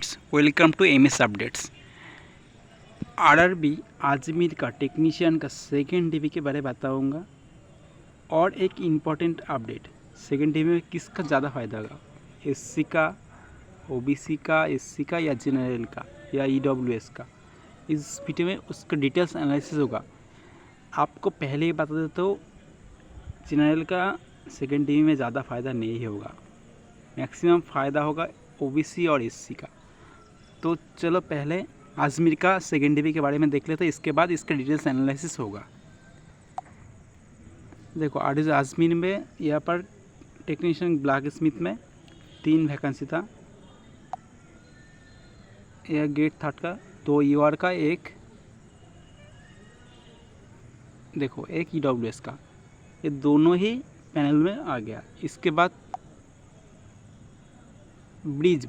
Friends, welcome to MS updates. RRB Ajmer का technician का second DV के बारे में बताऊंगा और एक इम्पॉर्टेंट अपडेट, सेकेंड डीवी में किसका ज़्यादा फ़ायदा होगा, एससी का, ओबीसी का, एससी का या जनरल का या ईडब्ल्यूएस का। इस वीडियो में उसका डिटेल्स एनालिसिस होगा। आपको पहले ही बता देता हूँ, जनरल का सेकेंड डीवी में ज़्यादा फ़ायदा नहीं होगा, मैक्सिमम फ़ायदा होगा ओबीसी और एससी का। तो चलो पहले अजमेर का सेकेंड डीवी के बारे में देख लेते हैं, इसके बाद इसका डिटेल्स एनालिसिस होगा। देखो अजमेर में यहाँ पर टेक्नीशियन ब्लैक स्मिथ में 3 वैकेंसी था। यह गेट थर्ड का 2 यूआर का, एक देखो एक ईडब्ल्यूएस का, ये दोनों ही पैनल में आ गया। इसके बाद ब्रिज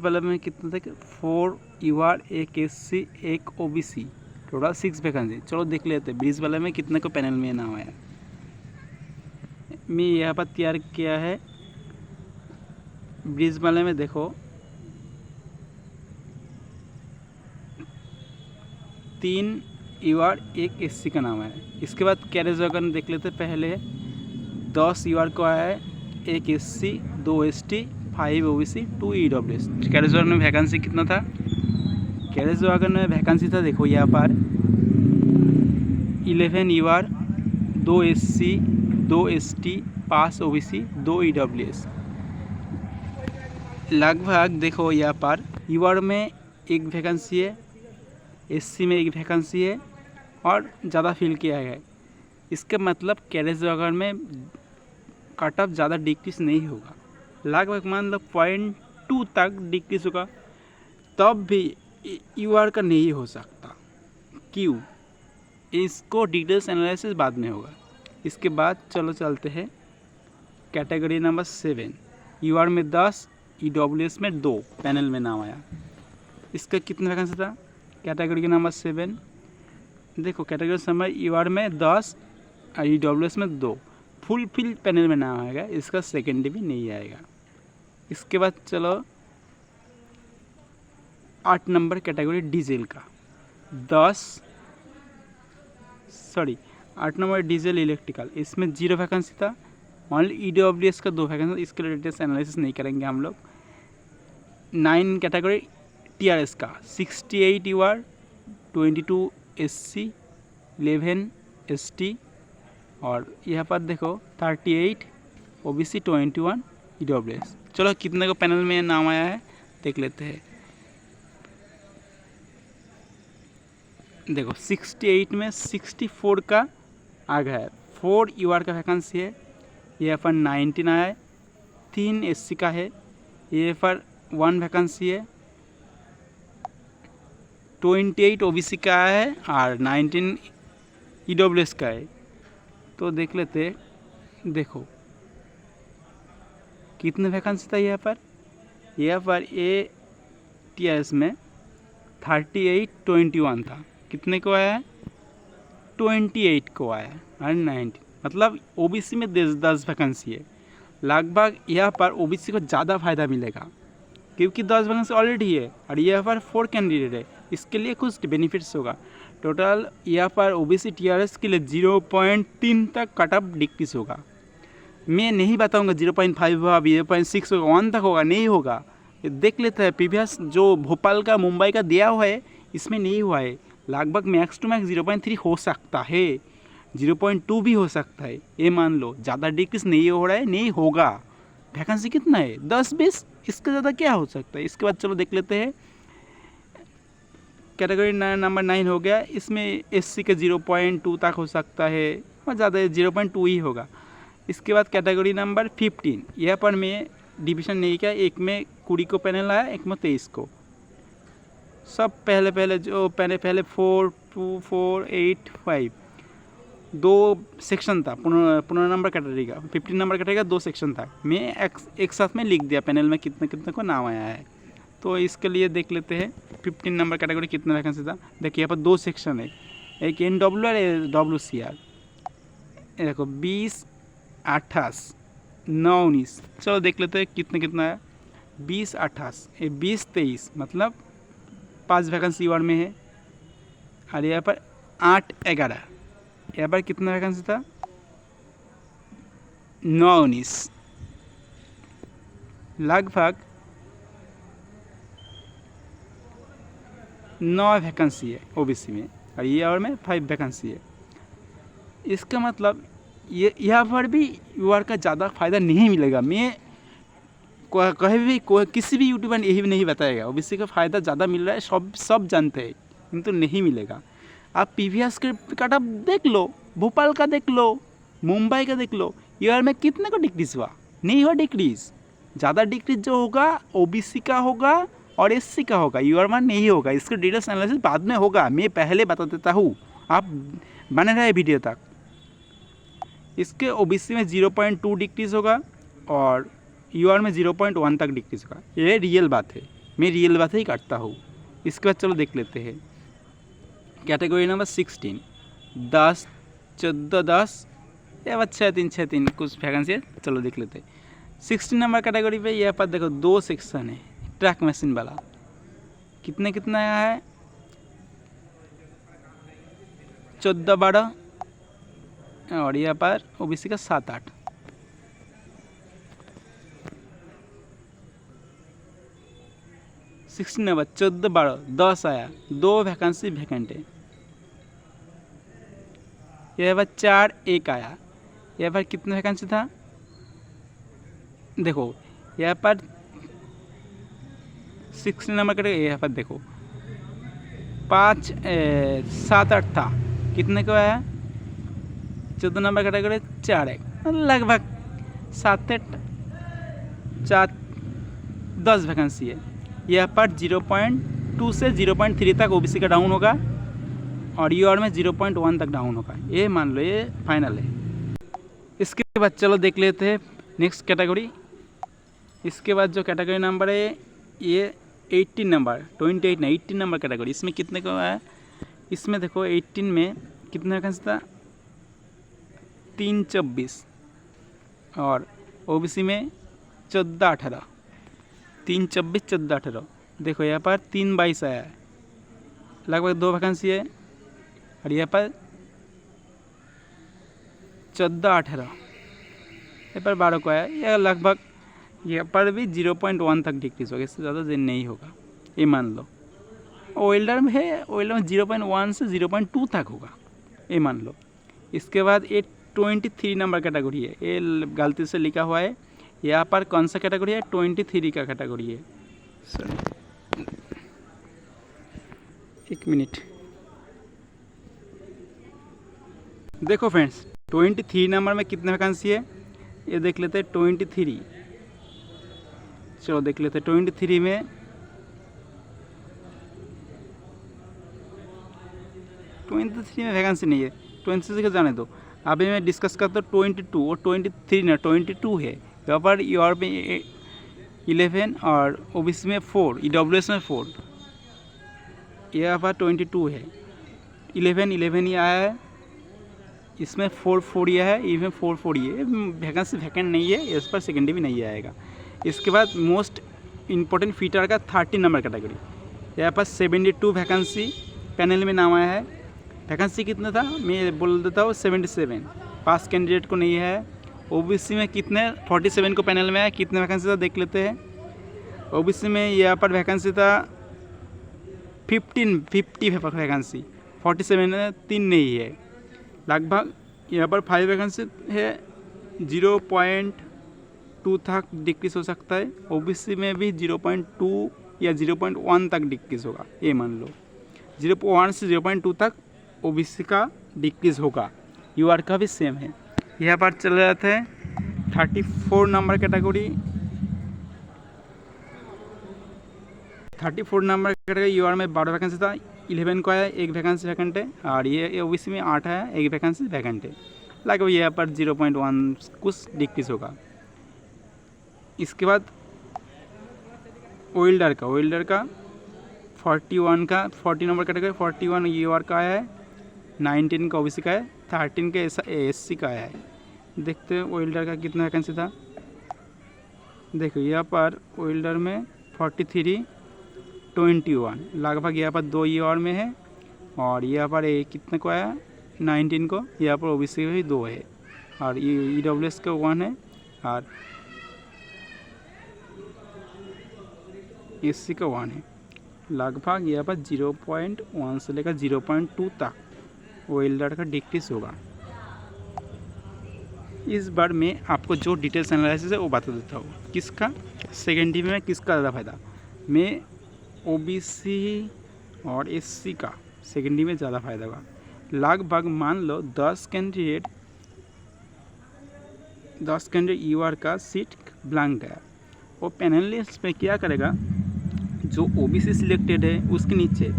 वाला में कितना था, 4 यूआर, एक एससी, एक ओबीसी, टोटल 6 वैकेंसी। चलो देख लेते हैं ब्रिज वाला में कितने को पैनल में नाम आया। मैं यहाँ पर तैयार किया है ब्रिज वाले में। देखो 3 यूआर, एक एससी का नाम है। इसके बाद कैरेज वैगन देख लेते पहले। 10 यूआर को आया है, एक SC, 2 ST, 5 OBC, 2 EWS. Carriage wagon में वैकेंसी कितना था, कैरेज वैगन में वैकेंसी था देखो यहाँ पर 11 UR, 2 SC, 2 ST, 5 OBC, 2 EWS. लगभग देखो यहाँ पर यूआर में एक वैकेंसी है, एससी में एक वैकेंसी है और ज़्यादा फिल किया है। इसका मतलब कैरेज वैगन में कट ऑफ ज़्यादा डिक्रीज नहीं होगा, लगभग मान लो 0.2 तक डिक्रीज होगा, तब भी यूआर का नहीं हो सकता। क्यों, इसको डिटेल्स एनालिसिस बाद में होगा। इसके बाद चलो चलते हैं कैटेगरी नंबर 7। यूआर में 10, ईडब्ल्यूएस में 2 पैनल में नाम आया। इसका कितना वैकेंसी था, कैटेगरी नंबर 7 देखो, कैटेगरी नंबर यूआर में 10 और ईडब्ल्यूएस में 2, फुल फिल पैनल में नाम आएगा। इसका सेकेंड डीवी नहीं आएगा। इसके बाद चलो 8 नंबर कैटेगरी डीजल का 8 नंबर डीजल इलेक्ट्रिकल, इसमें 0 वैकेंसी था, ओनली ईडब्ल्यूएस का 2 वैकेंसी। इसके डिटेल्स एनालिसिस नहीं करेंगे हम लोग। 9 कैटेगरी टीआरएस का 68 यूआर, 22 एससी, 11 एसटी और यहाँ पर देखो 38 ओबीसी, 21 ईडब्ल्यूएस। चलो कितने को पैनल में नाम आया है देख लेते हैं। देखो 68 में 64 का आ गया है, 4 यूआर का वैकेंसी है। यहाँ पर 19 आया है, 3 एससी का है, ये पर 1 वैकेंसी है, 28 ओबीसी का है और 19 ईडब्ल्यूएस का है। तो देख लेते हैं, देखो कितने वैकेंसी था यहाँ पर ए टीआरएस में 38-21 था। कितने को आया है, 28 को आया है और 19, मतलब ओबीसी में 10 वैकेंसी है। लगभग यहाँ पर ओबीसी को ज़्यादा फायदा मिलेगा क्योंकि 10 वैकेंसी ऑलरेडी है और यहाँ पर 4 कैंडिडेट है। इसके लिए कुछ बेनिफिट्स होगा। टोटल यहाँ पर ओबीसी टीआरएस के लिए 0.3 तक कट ऑफ डिक्रीज होगा। मैं नहीं बताऊंगा 0.5 होगा, 0.6 होगा, 1 तक होगा, नहीं होगा। देख लेते हैं प्रीवियस जो भोपाल का, मुंबई का दिया हुआ है, इसमें नहीं हुआ है। लगभग मैक्स टू मैक्स 0.3 हो सकता है, 0.2 भी हो सकता है, ये मान लो। ज़्यादा डिक्रीज नहीं हो रहा है, नहीं होगा। वैकेंसी कितना है, 10-20, इसका ज़्यादा क्या हो सकता है। इसके बाद चलो देख लेते हैं कैटेगरी नंबर 9 हो गया। इसमें एससी का 0.2 तक हो सकता है और ज़्यादा 0.2 ही होगा। इसके बाद कैटेगरी नंबर 15, यहाँ पर मैं डिवीज़न नहीं किया, एक में 20 को पैनल आया, एक में 23 को। सब पहले जो पहले 4, 2, 4, 8, 5 2 सेक्शन था। 15 नंबर कैटेगरी का, 15 नंबर कैटेगरी का 2 सेक्शन था। मैं एक साथ में लिख दिया पैनल में कितने कितने को नाम आया है। तो इसके लिए देख लेते हैं 15 नंबर कैटेगरी कितना वैकेंसी था। देखिए यहाँ पर 2 सेक्शन है, एक NW और WCR। देखो 20, 28, 9, 19। चलो देख लेते हैं कितना है। 20-28, ये 20-23 मतलब 5 वैकेंसी ईवार में है। और यहाँ पर 8-11, यहाँ पर कितना वैकेंसी था? 9-19, लगभग 9 वैकेंसी है ओबीसी में, और ये और में 5 वैकेंसी है। इसका मतलब ये यहाँ पर भी यूआर का ज़्यादा फ़ायदा नहीं मिलेगा। मैं कहीं भी किसी भी यूट्यूबर ने यही नहीं बताएगा ओबीसी का फ़ायदा ज़्यादा मिल रहा है, सब जानते हैं, किंतु नहीं मिलेगा। आप पीवीएस के कट ऑफ देख लो, भोपाल का देख लो, मुंबई का देख लो, ईयर में कितने का डिक्रीज़ हुआ? नहीं हुआ डिक्रीज़। ज़्यादा डिक्रीज जो होगा ओबीसी का होगा और एससी का होगा, यूआर में नहीं होगा। इसका डिटेल्स एनालिसिस बाद में होगा, मैं पहले बता देता हूँ, आप बने रहे वीडियो तक। इसके ओबीसी में 0.2 डिक्रीज़ होगा और यूआर में 0.1 तक डिक्रीज़ होगा। ये रियल बात है, मैं रियल बात ही काटता हूँ। इसके बाद चलो देख लेते हैं कैटेगरी नंबर 16, 10, 14, 10 या 6-3 कुछ वैकेंसी है। चलो देख लेते हैं 16 नंबर कैटेगरी पे। यहाँ पर देखो 2 सेक्शन है ट्रक मशीन वाला, कितना है? 14-12, और यहाँ पर ओबीसी का 7-8। सिक्सटीन नंबर 14-12, 10 आया, 2 वैकेंसी वैकेंट है। यहाँ पर 4-1 आया, यहाँ पर कितना वैकेंसी था? देखो यहाँ पर 16 नंबर कैटेगरी, यहाँ पर देखो 7-8 था, कितने को आया? 14 नंबर कैटेगरी 4-1, लगभग 7-8 10 वैकेंसी है। यहाँ पर 0.2 से 0.3 तक ओबीसी का डाउन होगा और यूआर में 0.1 तक डाउन होगा, ये मान लो, ये फाइनल है। इसके बाद चलो देख लेते हैं नेक्स्ट कैटेगरी। इसके बाद जो कैटेगरी नंबर है ये 18 नंबर, 28 नहीं 18 नंबर कैटेगरी। इसमें कितने का है? इसमें देखो 18 में कितना वैकेंसी था? 3-24, और ओबीसी में 14-18, 3-24, 14-18। देखो यहाँ पर 3-22 आया है, लगभग 2 वैकेंसी है। और यहाँ पर 14-18, यहाँ पर 12 को आया, यह लगभग यहाँ पर भी 0.1 तक डिक्रीज होगा, इससे ज़्यादा दिन नहीं होगा, ये मान लो। ओल्डर में है, ओल्डर में 0.1 से 0.2 तक होगा, ये मान लो। इसके बाद ये 23 नंबर कैटेगरी है, ये गलती से लिखा हुआ है। यहाँ पर कौन सा कैटेगरी है? 23 का कैटेगरी है। Sorry, 1 minute. देखो फ्रेंड्स 23 नंबर में कितने वैकेंसी है ये देख लेते हैं। 23, चलो देख लेते हैं 23 में 23 में वैकेंसी नहीं है, 26 का जाने दो। अभी मैं डिस्कस करता हूँ 22 और 23 ना 22 है। यहाँ पर यूआर में 11 और ओबीसी में 4, ईडब्ल्यूएस में 4, यहाँ पर 22 है। 11 ही आया है, इसमें 4 ये है, इसमें 4 ये वैकेंसी वैकेंट नहीं है, इस पर सेकेंडरी भी नहीं आएगा। इसके बाद मोस्ट इम्पोर्टेंट फीटर का 30 नंबर कैटेगरी, यहाँ पर 72 वैकेंसी पैनल में नाम आया है। वैकेंसी कितना था मैं बोल देता हूँ, 77, 5 कैंडिडेट को नहीं है। ओबीसी में कितने? 47 को पैनल में है, कितने वैकेंसी था देख लेते हैं। ओबीसी में यहाँ पर वैकेंसी था 50 वैकेंसी, 47 में 3 नहीं है, लगभग यहाँ पर 5 वैकेंसी है। 0.2 तक डिक्रीज हो सकता है, ओबीसी में भी 0.2 या 0.1 तक डिक्रीज होगा, ये मान लो। 0.1 से 0.2 तक ओबीसी का डिक्रीज होगा, यूआर का भी सेम है। यहाँ पर चले जाते हैं 34 number category. 34 number category UR में 12 वैकेंसी था, 11 को आया, 1 वैकेंसी वैकेंट है। और ये ओबीसी में 8 है, 1 वैकेंसी वैकेंट है, लगभग यहाँ पर 0.1 कुछ डिक्रीज होगा। इसके बाद ओल्डर का 41 का 40 नंबर कैटेगरी, 41 यूआर का आया है, 19 का ओबीसी का है, 13 का एससी का आया है। देखते हैं ओल्डर का कितना वैकेंसी था। देखो यहाँ पर वेल्डर में 4321 लगभग यहाँ पर 2 ईआर में है, और यहाँ पर कितने को आया 19 को, यहाँ पर ओबीसी भी 2 है, और ईडब्ल्यूएस का 1 है, और एससी का 1 है। लगभग यहाँ पर 0.1 से लेकर 0.2 तक वेल्डर का डिक्रीज होगा। इस बार मैं आपको जो डिटेल्स एनालिसिस है वो बता देता हूँ। किसका सेकेंडरी में किसका ज़्यादा फायदा, मैं ओबीसी और एससी का सेकेंडरी में ज़्यादा फायदा होगा। लगभग मान लो 10 कैंडिडेट यूआर का सीट ब्लैंक है, वो पैनलिस्ट पे क्या करेगा, जो ओबीसी सिलेक्टेड है उसके नीचे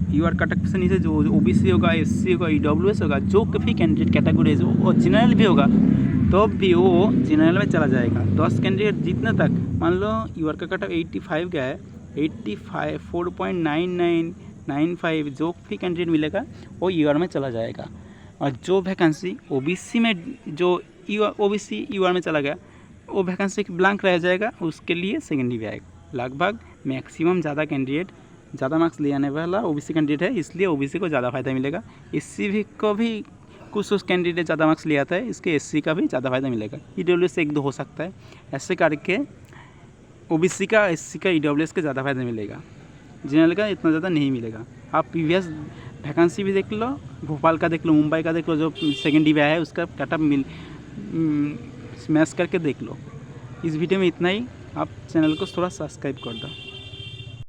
यूआर कटअप से नीचे जो ओबीसी होगा, एससी होगा, ईडब्ल्यूएस होगा, जो भी कैंडिडेट कैटेगरीज हो, और जनरल भी होगा तो भी वो जनरल में चला जाएगा। 10 कैंडिडेट जितने तक, मान लो यूआर का कटअप 85 का है, 85 4.9995 जो भी कैंडिडेट मिलेगा वो यूआर में चला जाएगा। और जो वैकेंसी ओबीसी में जो ओबीसी यूआर में चला गया वो वैकेंसी ब्लैंक रह जाएगा, उसके लिए सेकेंडरी भी आएगा। लगभग मैक्सिमम ज़्यादा कैंडिडेट ज़्यादा मार्क्स ले आने वाला ओबीसी कैंडिडेट है, इसलिए ओबीसी को ज़्यादा फायदा मिलेगा। एससी भी को भी कुछ कैंडिडेट ज़्यादा मार्क्स ले आता है, इसके एससी का भी ज़्यादा फायदा मिलेगा। ईडब्ल्यूएस से 1-2 हो सकता है, ऐसे करके ओबीसी का, एससी का, ईडब्ल्यूएस का ज़्यादा फायदा मिलेगा, जनरल का इतना ज़्यादा नहीं मिलेगा। आप प्रीवियस वैकेंसी भी देख लो, भोपाल का देख लो, मुंबई का देख लो, जो सेकेंडरी में है उसका कटअप मैच करके देख लो। इस वीडियो में इतना ही। आप चैनल को थोड़ा सब्सक्राइब कर दो।